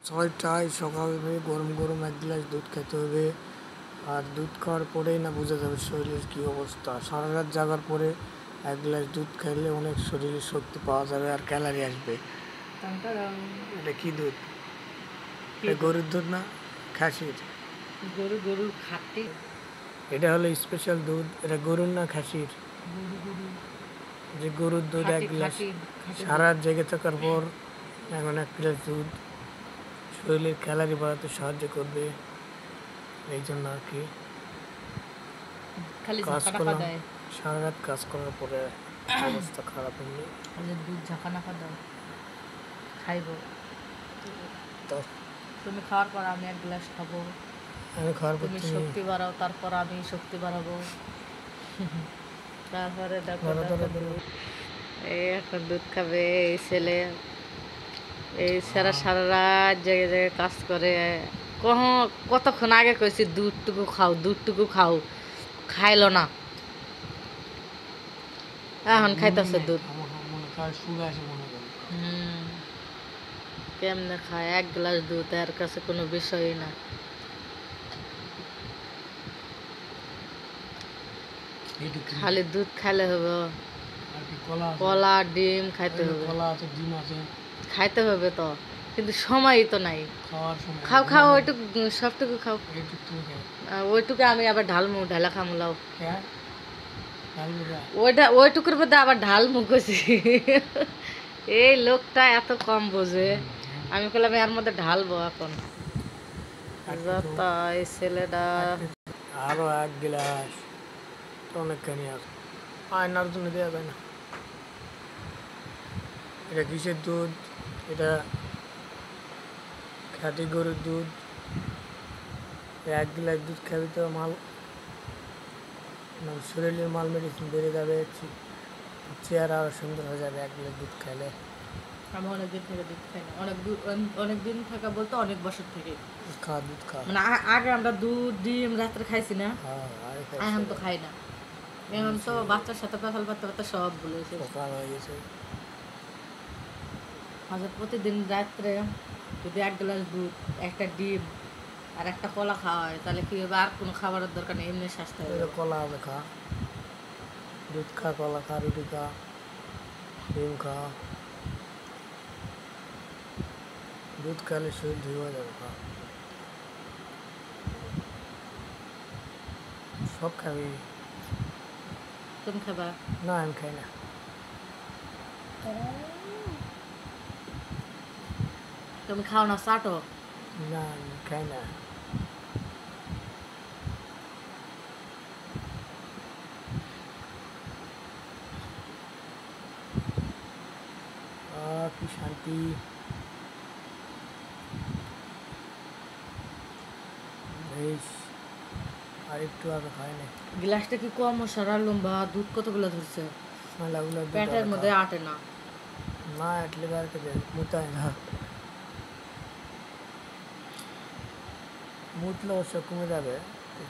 ছয়টায় সকালে গরম গরম এক গ্লাস দুধ খেতে হবে। আর দুধ খাওয়ার পরেই না বোঝা যাবে শরীরের কী অবস্থা। সারা রাত জাগার পরে এক গ্লাস দুধ খাইলে অনেক শরীরে শক্তি পাওয়া যাবে আর ক্যালারি আসবে। এটা কি দুধ? এটা গরুর দুধ না খাসির? গরুর খাঁটি। এটা হলো স্পেশাল দুধ। এটা গরুর না খাসির? যে গরুর দুধ এক গ্লাস সারা রাত জেগে থাকার পর এখন এক গ্লাস দুধ শরীরের ক্যালারি বাড়াতে সাহায্য করবে। এই জন্য আর কি কাজ করলাম, সারা রাত কাজ করার পরে অবস্থা খারাপ হলে দুধ ঝাঁকানাকা দাও, খাইব। তো তুমি খাওয়ার পর আমি এক গ্লাস খাবো, আমি খাওয়ার পর তুমি শক্তি বাড়াও, তারপর আমি শক্তি বাড়াবো। তারপরে দেখো এই এখন দুধ খাবে এই ছেলে। এই সারা রাত জেগে জেগে কাজ করে। কতক্ষণ আগে কইছি দুধটুকু খাও, দুধটুকু খাও, খাইলো না। এখন খাইতেছে দুধ। কেমনে খায় এক গ্লাস দুধ? এর কাছে কোনো বিষয়ই না। খালি দুধ খাইলে হবে? কলা ডিম খাইতে হবে, খাইতে হবে তো, কিন্তু সময়ই তো নাই। খাও খাও, ওইটুকু সবটুকু খাও। ওইটুকু আমি আবার ঢালমু, ঢালা খামলাও। ওইটুকুর মধ্যে আবার ঢালমু কইছি। এই লোকটা এত কম বোঝে। আমি বললাম এর মধ্যে ঢালবো এখন। যত এই ছেলেটা। আরো এক গ্লাস অনেকখানি আছে, আয়নার জন্য দেওয়া যায় না। এটা কিসের দুধ? এটা খাঁটি গরুর দুধ। এক গ্লাস দুধ খাবি তো শরীরের মাল মেডিসিন বেড়ে যাবে, চেহারা আরো সুন্দর হয়ে যাবে এক গ্লাস দুধ খাইলে। আমি অনেকদিন থেকে দুধ খাই না, অনেকদিন থাকা বলতে অনেক বছর থেকে দুধ খা। মানে আগে আমরা দুধ ডিম রাত্রে খাইছি না, এখন তো খাই না। এখন তো বাচ্চার সাথে পেছাল পাতা সব ভুলে গেছে। প্রতিদিন রাত্রে যদি এক গ্লাস দুধ, একটা ডিম আর একটা কলা খাওয়া হয় তাহলে কি হবে? আর কোনো খাবারের দরকার নেই, এমনি স্বাস্থ্য হবে। কলা খা, দুধ খা, কলা খা, রুটি খা, ডিম খা। দুধ খাইলে শরীর ঠিক হয়ে যাবে। খা, সব খাবি। তুমি খাবা না? আমি খাই না। তুমি খাও না? চাটো না, আমি খাই না। কি শান্তি। বেশ, আর একটু আগে খাই না। গ্লাসটা কি কম সারা লম্বা? দুধ কতগুলো ধরছে? পেটের মধ্যে আটে না। না আটলে মুতায় না, মুতলে অবশ্য কমে যাবে।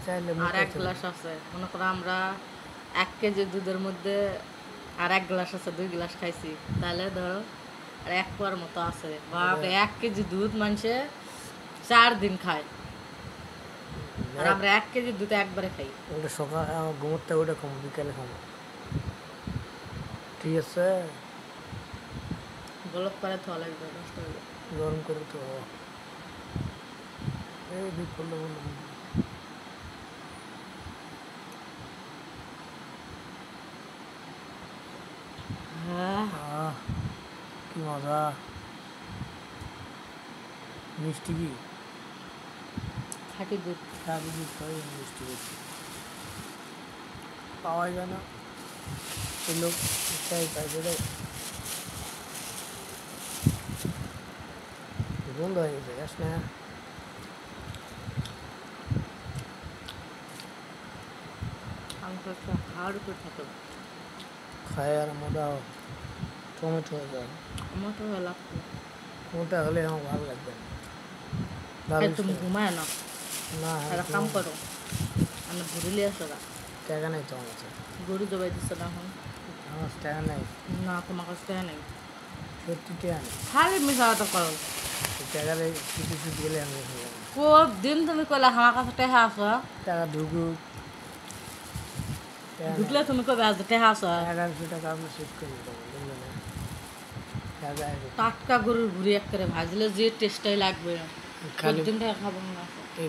চাইলে আর এক গ্লাস আছে, মনে করো আমরা 1 কেজি দুধের মধ্যে আর 1 গ্লাস আছে, 2 গ্লাস খাইছি, তাহলে ধরো আর 1 পোয়ার মতো আছে। বাপরে, 1 কেজি দুধ মানুষে 4 দিন খায়, আর আমরা 1 কেজি দুধ একবারে খাই। ওটা সকাল ঘুমোতে ওটা খাবো, বিকালে খাবো, ঠিক আছে? গলক করে থা লাগবে, নষ্ট হয়ে যাবে। গরম করে তো এই দুধ করলে বললো কি মজা। মিষ্টি কি? খাঁটি দুধ। খাঁটি দুধ খাই, মিষ্টি বেশি পাওয়া যায় না। এই লোক চাই পাই বেড়ে বন্ধ হয়ে গেছে, যাস না। খায় আর মোটা টমেটো হয়ে যায়। টমেটো লাগবে, মোটা হলে আমার ভালো লাগবে না। তুমি ঘুমায় না? না, একটা কাম করো, আমরা ঘুরিলে আসো না। টাকা নেই তো আমার কাছে। গরু জবাই দিচ্ছে না এখন? আমার টাকা নেই। না, তোমার কাছে টাকা নেই। সত্যি টাকা নেই। খালি মিশাটা করো। টাকারে কিছু কিছু দিলে আমি কোন দিন তুমি কইলা আমার কাছে টেহা আছে টাকা ঢুকু ঢুকলে তুমি কবে আজ টেহা আছে 1100 টাকা আমি শেষ করে দেবো বুঝলে না টাকা টাটকা গরুর ভুড়ি এক করে ভাজলে যে টেস্টটাই লাগবে খালি দিন টাকা খাবো না এই